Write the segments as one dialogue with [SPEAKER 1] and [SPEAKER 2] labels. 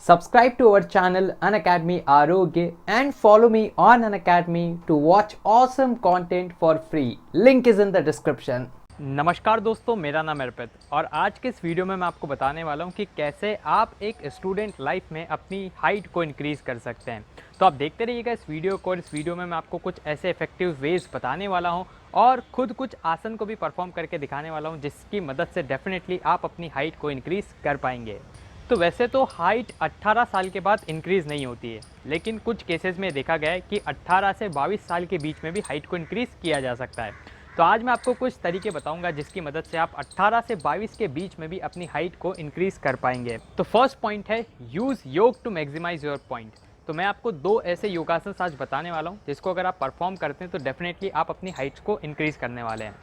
[SPEAKER 1] Subscribe to our channel Unacademy Arogya and follow me on Unacademy to watch awesome content for free. Link is in the description.
[SPEAKER 2] नमस्कार दोस्तों, मेरा नाम अर्पित और आज के इस वीडियो में मैं आपको बताने वाला हूं कि कैसे आप एक स्टूडेंट लाइफ में अपनी हाइट को इंक्रीज़ कर सकते हैं। तो आप देखते रहिएगा इस वीडियो को और इस वीडियो में मैं आपको कुछ ऐसे इफेक्टिव वेज बताने वाला हूं और ख़ुद कुछ आसन को भी परफॉर्म करके दिखाने वाला हूं जिसकी मदद से डेफिनेटली आप अपनी हाइट को इंक्रीज़ कर पाएंगे। तो वैसे तो हाइट 18 साल के बाद इंक्रीज़ नहीं होती है, लेकिन कुछ केसेस में देखा गया है कि 18 से 22 साल के बीच में भी हाइट को इंक्रीज़ किया जा सकता है। तो आज मैं आपको कुछ तरीके बताऊंगा जिसकी मदद से आप 18 से 22 के बीच में भी अपनी हाइट को इंक्रीज़ कर पाएंगे। तो फर्स्ट पॉइंट है यूज़ योग टू मैक्सिमाइज योर पॉइंट। तो मैं आपको दो ऐसे योगासन आज बताने वाला हूँ जिसको अगर आप परफॉर्म करते हैं तो डेफिनेटली आप अपनी हाइट्स को इंक्रीज़ करने वाले हैं।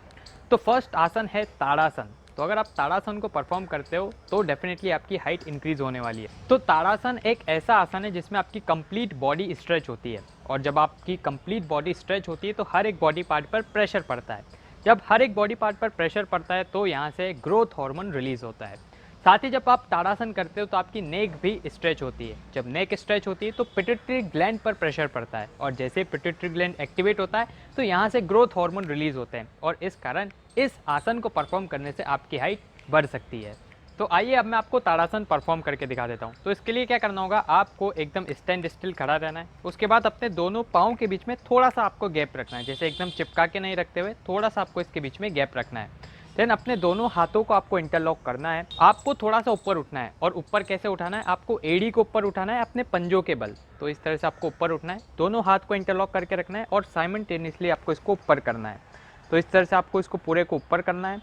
[SPEAKER 2] तो फर्स्ट आसन है ताड़ासन। तो अगर आप ताड़ासन को परफॉर्म करते हो तो डेफिनेटली आपकी हाइट इंक्रीज़ होने वाली है। तो ताड़ासन एक ऐसा आसन है जिसमें आपकी कंप्लीट बॉडी स्ट्रेच होती है और जब आपकी कंप्लीट बॉडी स्ट्रेच होती है तो हर एक बॉडी पार्ट पर प्रेशर पड़ता है। जब हर एक बॉडी पार्ट पर प्रेशर पड़ता है तो यहाँ से ग्रोथ हार्मोन रिलीज़ होता है। साथ ही जब आप ताड़ासन करते हो तो आपकी नेक भी स्ट्रेच होती है। जब नेक स्ट्रेच होती है तो पिट्यूटरी ग्लैंड पर प्रेशर पड़ता है और जैसे पिट्यूटरी ग्लैंड एक्टिवेट होता है तो यहाँ से ग्रोथ हार्मोन रिलीज़ होते हैं और इस कारण इस आसन को परफॉर्म करने से आपकी हाइट बढ़ सकती है। तो आइए अब मैं आपको ताड़ासन परफॉर्म करके दिखा देता हूँ। तो इसके लिए क्या करना होगा, आपको एकदम स्टैंड स्टिल खड़ा रहना है। उसके बाद अपने दोनों पाँव के बीच में थोड़ा सा आपको गैप रखना है, जैसे एकदम चिपका के नहीं रखते हुए थोड़ा सा आपको इसके बीच में गैप रखना है। देन अपने दोनों हाथों को आपको इंटरलॉक करना है। आपको थोड़ा सा ऊपर उठना है और ऊपर कैसे उठाना है, आपको एड़ी को ऊपर उठाना है अपने पंजों के बल। तो इस तरह से आपको ऊपर उठना है, दोनों हाथ को इंटरलॉक करके रखना है और साइमल्टेनियसली आपको इसको ऊपर करना है। तो इस तरह से आपको इसको पूरे को ऊपर करना है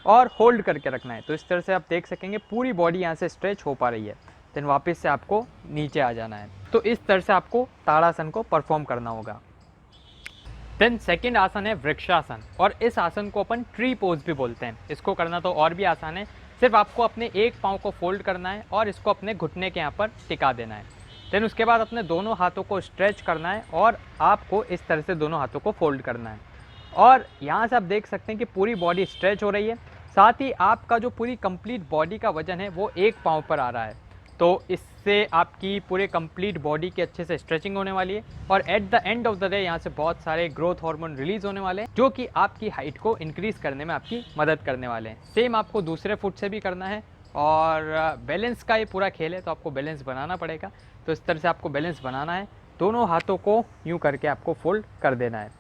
[SPEAKER 2] और होल्ड करके रखना है। तो इस तरह से आप देख सकेंगे पूरी बॉडी यहाँ से स्ट्रेच हो पा रही है। देन वापस से आपको नीचे आ जाना है। तो इस तरह से आपको ताड़ासन को परफॉर्म करना होगा। देन सेकेंड आसन है वृक्षासन और इस आसन को अपन ट्री पोज भी बोलते हैं। इसको करना तो और भी आसान है, सिर्फ आपको अपने एक पाँव को फोल्ड करना है और इसको अपने घुटने के यहाँ पर टिका देना है। देन उसके बाद अपने दोनों हाथों को स्ट्रेच करना है और आपको इस तरह से दोनों हाथों को फोल्ड करना है और यहाँ से आप देख सकते हैं कि पूरी बॉडी स्ट्रेच हो रही है। साथ ही आपका जो पूरी कंप्लीट बॉडी का वजन है वो एक पाँव पर आ रहा है। तो इससे आपकी पूरे कंप्लीट बॉडी की अच्छे से स्ट्रेचिंग होने वाली है और at the end of the day यहाँ से बहुत सारे ग्रोथ हार्मोन रिलीज होने वाले हैं जो कि आपकी हाइट को इंक्रीज करने में आपकी मदद करने वाले हैं। सेम आपको दूसरे फुट से भी करना है और बैलेंस का ये पूरा खेल है, तो आपको बैलेंस बनाना पड़ेगा। तो इस तरह से आपको बैलेंस बनाना है, दोनों हाथों को यूँ करके आपको फोल्ड कर देना है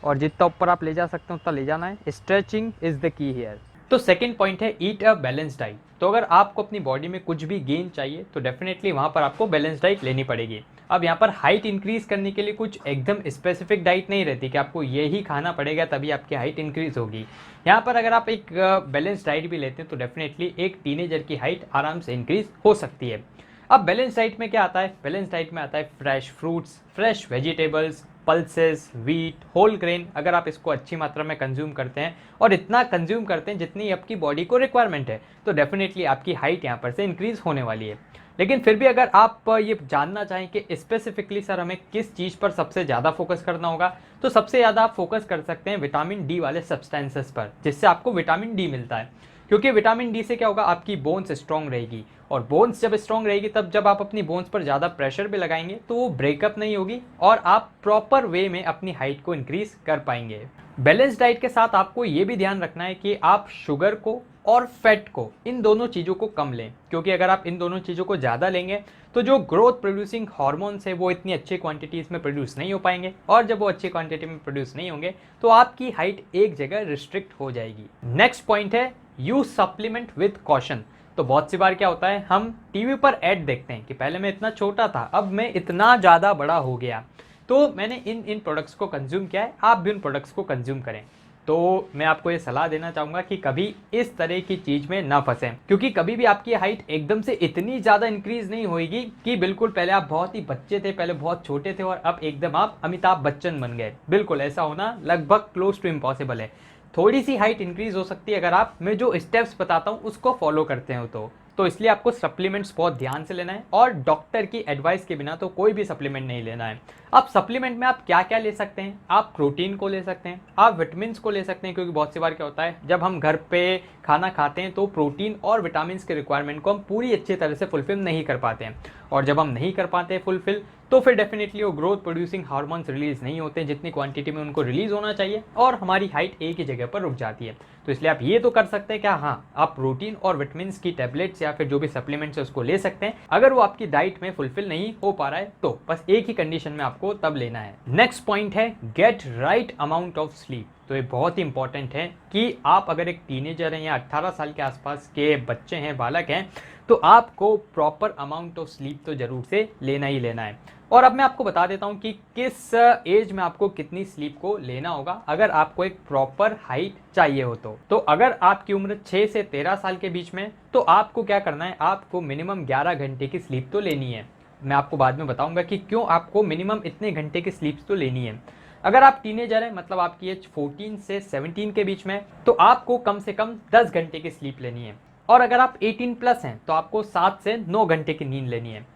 [SPEAKER 2] और जितना ऊपर आप ले जा सकते हैं उतना ले जाना है। Stretching is the key here. तो सेकंड पॉइंट है ईट अ बैलेंस डाइट। तो अगर आपको अपनी बॉडी में कुछ भी गेन चाहिए तो डेफिनेटली वहाँ पर आपको बैलेंस डाइट लेनी पड़ेगी। अब यहाँ पर हाइट इंक्रीज़ करने के लिए कुछ एकदम स्पेसिफिक डाइट नहीं रहती कि आपको यही खाना पड़ेगा तभी आपकी हाइट इंक्रीज़ होगी। यहाँ पर अगर आप एक बैलेंस डाइट भी लेते हैं तो डेफिनेटली एक टीनेजर की हाइट आराम से इंक्रीज़ हो सकती है। अब बैलेंस डाइट में क्या आता है, बैलेंस डाइट में आता है fresh fruits, fresh vegetables, pulses, wheat, whole grain. अगर आप इसको अच्छी मात्रा में कंज्यूम करते हैं और इतना कंज्यूम करते हैं जितनी आपकी बॉडी को रिक्वायरमेंट है तो डेफिनेटली आपकी हाइट यहाँ पर से इंक्रीज़ होने वाली है। लेकिन फिर भी अगर आप ये जानना चाहें कि स्पेसिफिकली सर हमें किस चीज़ पर सबसे ज़्यादा फोकस करना होगा, तो सबसे ज़्यादा आप फोकस कर सकते हैं विटामिन डी वाले सब्सटेंसेस पर, जिससे आपको विटामिन डी मिलता है। क्योंकि विटामिन डी से क्या होगा, आपकी बोन्स स्ट्रॉन्ग रहेगी और बोन्स जब स्ट्रॉन्ग रहेगी तब जब आप अपनी बोन्स पर ज़्यादा प्रेशर भी लगाएंगे तो वो ब्रेकअप नहीं होगी और आप प्रॉपर वे में अपनी हाइट को इंक्रीज़ कर पाएंगे। बैलेंस डाइट के साथ आपको ये भी ध्यान रखना है कि आप शुगर को और फैट को, इन दोनों चीज़ों को कम लें, क्योंकि अगर आप इन दोनों चीज़ों को ज़्यादा लेंगे तो जो ग्रोथ प्रोड्यूसिंग हार्मोन्स है वो इतनी अच्छी क्वांटिटीज़ में प्रोड्यूस नहीं हो पाएंगे और जब वो अच्छी क्वांटिटी में प्रोड्यूस नहीं होंगे तो आपकी हाइट एक जगह रिस्ट्रिक्ट हो जाएगी। नेक्स्ट पॉइंट है यूज सप्लीमेंट विद कॉशन। तो बहुत सी बार क्या होता है, हम टीवी पर ऐड देखते हैं कि पहले मैं इतना छोटा था अब मैं इतना ज़्यादा बड़ा हो गया, तो मैंने इन प्रोडक्ट्स को कंज्यूम किया है, आप भी उन प्रोडक्ट्स को कंज्यूम करें। तो मैं आपको ये सलाह देना चाहूँगा कि कभी इस तरह की चीज़ में ना फंसें, क्योंकि कभी भी आपकी हाइट एकदम से इतनी ज़्यादा इंक्रीज़ नहीं होएगी कि बिल्कुल पहले आप बहुत ही बच्चे थे, पहले बहुत छोटे थे और अब एकदम आप अमिताभ बच्चन बन गए। बिल्कुल ऐसा होना लगभग क्लोज टू इम्पॉसिबल है। थोड़ी सी हाइट इंक्रीज़ हो सकती है अगर आप मैं जो स्टेप्स बताता हूँ उसको फॉलो करते हो तो इसलिए आपको सप्लीमेंट्स बहुत ध्यान से लेना है और डॉक्टर की एडवाइस के बिना तो कोई भी सप्लीमेंट नहीं लेना है। अब सप्लीमेंट में आप क्या क्या ले सकते हैं, आप प्रोटीन को ले सकते हैं, आप विटामिन को ले सकते हैं, क्योंकि बहुत सी बार क्या होता है जब हम घर पे खाना खाते हैं तो प्रोटीन और विटामिन के रिक्वायरमेंट को हम पूरी अच्छी तरह से फुलफिल नहीं कर पाते हैं, और जब हम नहीं कर पाते हैं फुलफिल तो फिर डेफिनेटली वो ग्रोथ प्रोड्यूसिंग हार्मोन्स रिलीज नहीं होते जितनी क्वांटिटी में उनको रिलीज होना चाहिए, और हमारी हाइट एक ही जगह पर रुक जाती है। तो इसलिए आप ये तो कर सकते हैं क्या, हाँ आप प्रोटीन और विटामिन की टैबलेट्स या फिर जो भी सप्लीमेंट्स है उसको ले सकते हैं। अगर वो आपकी डाइट में फुलफिल नहीं हो पा रहा है तो बस एक ही कंडीशन में आपको तब लेना है। नेक्स्ट पॉइंट है get right amount of sleep. तो ये बहुत ही इंपॉर्टेंट है कि आप अगर एक टीनेजर हैं या 18 साल के आसपास के बच्चे हैं, बालक हैं, तो आपको प्रॉपर अमाउंट ऑफ स्लीप तो जरूर से लेना ही लेना है। और अब मैं आपको बता देता हूं कि किस एज में आपको कितनी स्लीप को लेना होगा अगर आपको एक प्रॉपर हाइट चाहिए हो। तो अगर आपकी उम्र 6 से 13 साल के बीच में, तो आपको क्या करना है, आपको मिनिमम 11 घंटे की स्लीप तो लेनी है। मैं आपको बाद में बताऊंगा कि क्यों आपको मिनिमम इतने घंटे की स्लीप तो लेनी है। अगर आप टीनेजर हैं, मतलब आपकी एज 14 से 17 के बीच में, तो आपको कम से कम 10 घंटे की स्लीप लेनी है। और अगर आप 18 प्लस हैं तो आपको 7 से 9 घंटे की नींद लेनी है।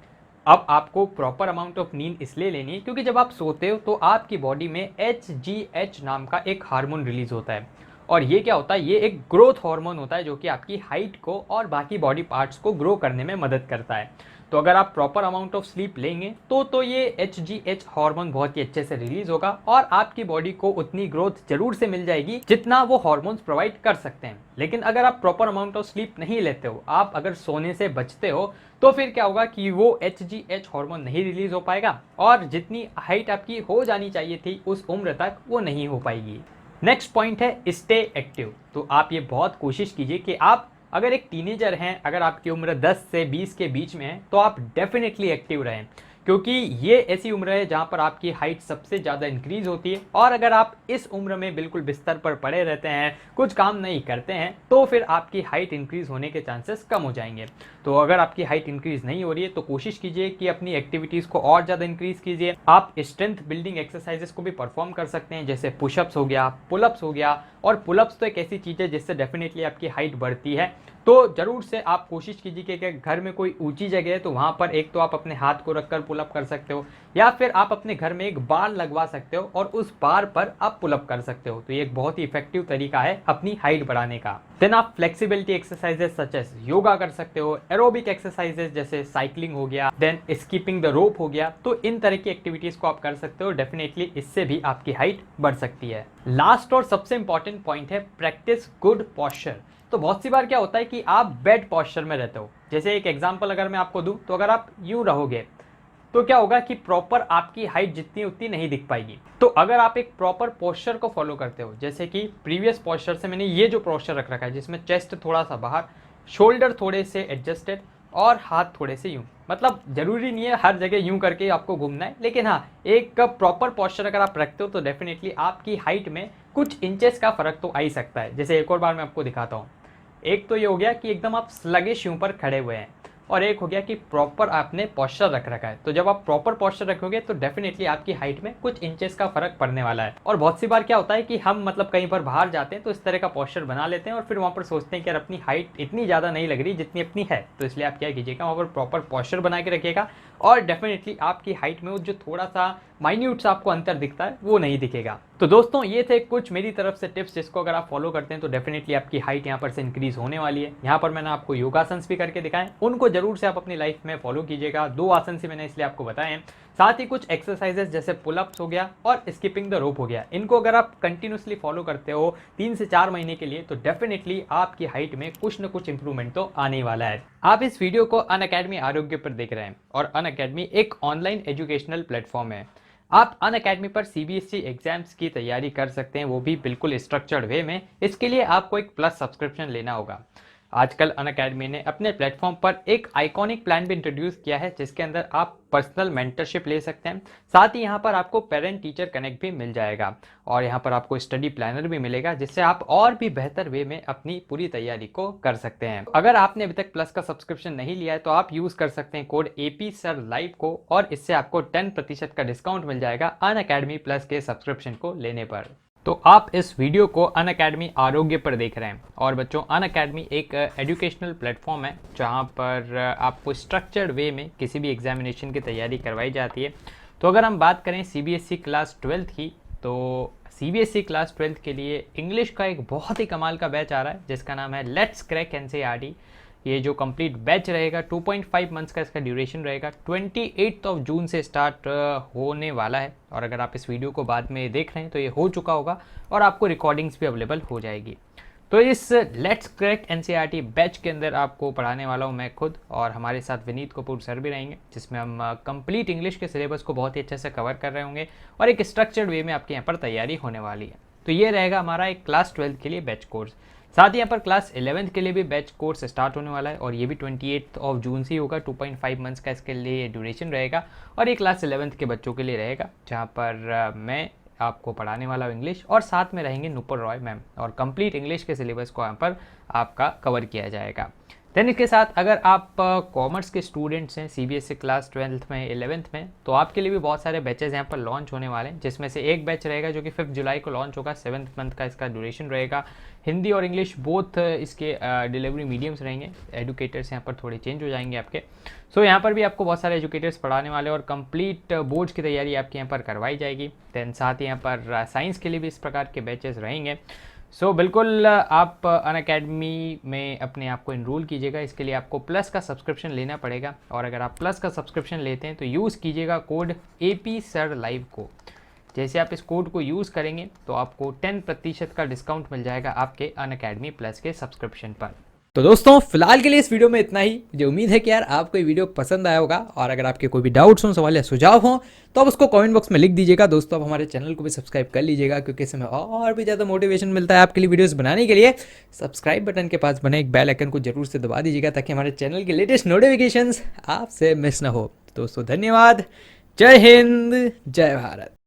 [SPEAKER 2] अब आपको प्रॉपर अमाउंट ऑफ नींद इसलिए लेनी है क्योंकि जब आप सोते हो तो आपकी बॉडी में HGH नाम का एक हार्मोन रिलीज होता है, और ये क्या होता है, ये एक ग्रोथ हार्मोन होता है जो कि आपकी हाइट को और बाकी बॉडी पार्ट्स को ग्रो करने में मदद करता है। तो अगर आप प्रॉपर अमाउंट ऑफ स्लीप लेंगे तो ये HGH हार्मोन बहुत ही अच्छे से रिलीज होगा और आपकी बॉडी को उतनी ग्रोथ जरूर से मिल जाएगी जितना वो हार्मोन्स प्रोवाइड कर सकते हैं। लेकिन अगर आप प्रॉपर अमाउंट ऑफ स्लीप नहीं लेते हो, आप अगर सोने से बचते हो, तो फिर क्या होगा कि वो HGH हार्मोन नहीं रिलीज हो पाएगा और जितनी हाइट आपकी हो जानी चाहिए थी उस उम्र तक वो नहीं हो पाएगी। नेक्स्ट पॉइंट है स्टे एक्टिव। तो आप ये बहुत कोशिश कीजिए कि आप अगर एक टीनेजर हैं, अगर आपकी उम्र 10 से 20 के बीच में है, तो आप डेफिनेटली एक्टिव रहें, क्योंकि ये ऐसी उम्र है जहाँ पर आपकी हाइट सबसे ज़्यादा इंक्रीज होती है। और अगर आप इस उम्र में बिल्कुल बिस्तर पर पड़े रहते हैं, कुछ काम नहीं करते हैं, तो फिर आपकी हाइट इंक्रीज होने के चांसेस कम हो जाएंगे। तो अगर आपकी हाइट इंक्रीज नहीं हो रही है तो कोशिश कीजिए कि अपनी एक्टिविटीज़ को और ज़्यादा इंक्रीज कीजिए। आप स्ट्रेंथ बिल्डिंग एक्सरसाइजेस को भी परफॉर्म कर सकते हैं, जैसे पुशअप्स हो गया, पुलअप्स हो गया। और पुलअप्स तो एक ऐसी चीज़ है जिससे डेफिनेटली आपकी हाइट बढ़ती है। तो जरूर से आप कोशिश कीजिए कि घर में कोई ऊंची जगह है तो वहाँ पर एक तो आप अपने हाथ को रखकर पुलअप कर सकते हो, या फिर आप अपने घर में एक बार लगवा सकते हो और उस बार पर आप पुलअप कर सकते हो। तो ये एक बहुत ही इफेक्टिव तरीका है अपनी हाइट बढ़ाने का। देन आप flexibility exercises such as yoga कर सकते हो, एरोबिक एक्सरसाइजेस जैसे साइकिलिंग हो गया, देन स्कीपिंग द रोप हो गया। तो इन तरह की एक्टिविटीज को आप कर सकते हो, डेफिनेटली इससे भी आपकी हाइट बढ़ सकती है। लास्ट और सबसे इंपॉर्टेंट पॉइंट है प्रैक्टिस गुड पॉस्चर। तो बहुत सी बार क्या होता है कि आप बैड पॉस्चर में रहते हो। जैसे एक एग्जांपल अगर मैं आपको दूं, तो अगर आप यूं रहोगे तो क्या होगा कि प्रॉपर आपकी हाइट जितनी उतनी नहीं दिख पाएगी। तो अगर आप एक प्रॉपर पोस्चर को फॉलो करते हो, जैसे कि प्रीवियस पोस्चर से मैंने ये जो पोस्चर रख रखा है जिसमें चेस्ट थोड़ा सा बाहर, शोल्डर थोड़े से एडजस्टेड और हाथ थोड़े से यूं, मतलब जरूरी नहीं है हर जगह यूं करके आपको घूमना है, लेकिन हाँ एक प्रॉपर पोस्चर अगर आप रखते हो तो डेफिनेटली आपकी हाइट में कुछ इंचेस का फर्क तो आ ही सकता है। जैसे एक और बार मैं आपको दिखाता हूँ। एक तो ये हो गया कि एकदम आप स्लगिश यूं पर खड़े हुए हैं, और एक हो गया कि प्रॉपर आपने पोस्चर रख रखा है। तो जब आप प्रॉपर पोस्चर रखोगे तो डेफिनेटली आपकी हाइट में कुछ इंचेस का फर्क पड़ने वाला है। और बहुत सी बार क्या होता है कि हम मतलब कहीं पर बाहर जाते हैं तो इस तरह का पोस्चर बना लेते हैं और फिर वहाँ पर सोचते हैं कि यार अपनी हाइट इतनी ज़्यादा नहीं लग रही जितनी अपनी है। तो इसलिए आप क्या कीजिएगा, वहाँ पर प्रॉपर पोस्चर बना के रखिएगा और डेफिनेटली आपकी हाइट में वो जो थोड़ा सा माइन्यूट सा आपको अंतर दिखता है वो नहीं दिखेगा। तो दोस्तों ये थे कुछ मेरी तरफ से टिप्स जिसको अगर आप फॉलो करते हैं तो डेफिनेटली आपकी हाइट यहाँ पर से इंक्रीज होने वाली है। यहाँ पर मैंने आपको योगासन्स भी करके दिखाएं, उनको जरूर से आप अपनी लाइफ में फॉलो कीजिएगा। 2 आसन से मैंने इसलिए आपको बताएं, साथ ही कुछ एक्सरसाइजेस जैसे पुलअप्स हो गया और स्किपिंग द रोप हो गया, इनको अगर आप कंटिन्यूसली फॉलो करते हो 3 से 4 महीने के लिए तो डेफिनेटली आपकी हाइट में कुछ न कुछ इंप्रूवमेंट तो आने वाला है। आप इस वीडियो को अनअकैडमी आरोग्य पर देख रहे हैं और अनअकैडमी एक ऑनलाइन एजुकेशनल प्लेटफॉर्म है। आप अनअकैडमी पर CBSE एग्जाम्स की तैयारी कर सकते हैं, वो भी बिल्कुल स्ट्रक्चर्ड वे में। इसके लिए आपको एक प्लस सब्सक्रिप्शन लेना होगा। आजकल अनअकैडमी ने अपने प्लेटफॉर्म पर एक आइकॉनिक प्लान भी इंट्रोड्यूस किया है जिसके अंदर आप पर्सनल मेंटरशिप ले सकते हैं। साथ ही यहाँ पर आपको पेरेंट टीचर कनेक्ट भी मिल जाएगा और यहाँ पर आपको स्टडी प्लानर भी मिलेगा जिससे आप और भी बेहतर वे में अपनी पूरी तैयारी को कर सकते हैं। अगर आपने अभी तक प्लस का सब्सक्रिप्शन नहीं लिया है तो आप यूज कर सकते हैं कोड APSIRLIVE को और इससे आपको 10% का डिस्काउंट मिल जाएगा अनअकैडमी प्लस के सब्सक्रिप्शन को लेने पर। तो आप इस वीडियो को अनअकैडमी आरोग्य पर देख रहे हैं और बच्चों अनअकैडमी एक एजुकेशनल प्लेटफॉर्म है जहां पर आपको स्ट्रक्चर्ड वे में किसी भी एग्जामिनेशन की तैयारी करवाई जाती है। तो अगर हम बात करें CBSE क्लास 12th की, तो CBSE क्लास 12th के लिए इंग्लिश का एक बहुत ही कमाल का बैच आ रहा है जिसका नाम है लेट्स क्रैक NCERT। ये जो कंप्लीट बैच रहेगा 2.5 मंथ्स का इसका ड्यूरेशन रहेगा, 28 जून से स्टार्ट होने वाला है। और अगर आप इस वीडियो को बाद में देख रहे हैं तो ये हो चुका होगा और आपको रिकॉर्डिंग्स भी अवेलेबल हो जाएगी। तो इस लेट्स क्रैक NCERT बैच के अंदर आपको पढ़ाने वाला हूँ मैं खुद, और हमारे साथ विनीत कपूर सर भी रहेंगे, जिसमें हम कंप्लीट इंग्लिश के सिलेबस को बहुत ही अच्छे से कवर कर रहे होंगे और एक स्ट्रक्चर्ड वे में आपके यहाँ पर तैयारी होने वाली है। तो ये रहेगा हमारा एक क्लास 12th के लिए बैच कोर्स। साथ ही यहाँ पर क्लास 11th के लिए भी बैच कोर्स स्टार्ट होने वाला है और ये भी 28 जून से ही होगा। 2.5 मंथ्स का इसके लिए ड्यूरेशन रहेगा और ये क्लास 11th के बच्चों के लिए रहेगा, जहाँ पर मैं आपको पढ़ाने वाला हूँ इंग्लिश, और साथ में रहेंगे नुपुर रॉय मैम, और कंप्लीट इंग्लिश के सिलेबस को यहाँ पर आपका कवर किया जाएगा। देन इसके साथ अगर आप कॉमर्स के स्टूडेंट्स हैं CBSE क्लास 12th में 11th में, तो आपके लिए भी बहुत सारे बैचेस यहाँ पर लॉन्च होने वाले हैं, जिसमें से एक बैच रहेगा जो कि 5 जुलाई को लॉन्च होगा। 7th मंथ का इसका ड्यूरेशन रहेगा। हिंदी और इंग्लिश बोथ इसके डिलीवरी मीडियम्स रहेंगे। एजुकेटर्स यहाँ पर थोड़े चेंज हो जाएंगे आपके। सो यहाँ पर भी आपको बहुत सारे एजुकेटर्स पढ़ाने वाले और कंप्लीट बोर्ड्स की तैयारी आपके यहाँ पर करवाई जाएगी। दैन साथ ही यहाँ पर साइंस के लिए भी इस प्रकार के बैचेस रहेंगे। सो बिल्कुल आप अनअकैडमी में अपने आप को इनरोल कीजिएगा। इसके लिए आपको प्लस का सब्सक्रिप्शन लेना पड़ेगा, और अगर आप प्लस का सब्सक्रिप्शन लेते हैं तो यूज़ कीजिएगा कोड AP सर लाइव को। जैसे आप इस कोड को यूज़ करेंगे तो आपको 10% का डिस्काउंट मिल जाएगा आपके अनअकैडमी प्लस के सब्सक्रिप्शन पर।
[SPEAKER 1] तो दोस्तों फिलहाल के लिए इस वीडियो में इतना ही। मुझे उम्मीद है कि यार आपको ये वीडियो पसंद आया होगा, और अगर आपके कोई भी डाउट्स हों, सवाल या सुझाव हों, तो आप उसको कमेंट बॉक्स में लिख दीजिएगा। दोस्तों आप हमारे चैनल को भी सब्सक्राइब कर लीजिएगा, क्योंकि इसमें और भी ज़्यादा मोटिवेशन मिलता है आपके लिए वीडियोस बनाने के लिए। सब्सक्राइब बटन के पास बने एक बेल आइकन को जरूर से दबा दीजिएगा, ताकि हमारे चैनल के लेटेस्ट नोटिफिकेशंस आपसे मिस ना हो। दोस्तों धन्यवाद। जय हिंद, जय भारत।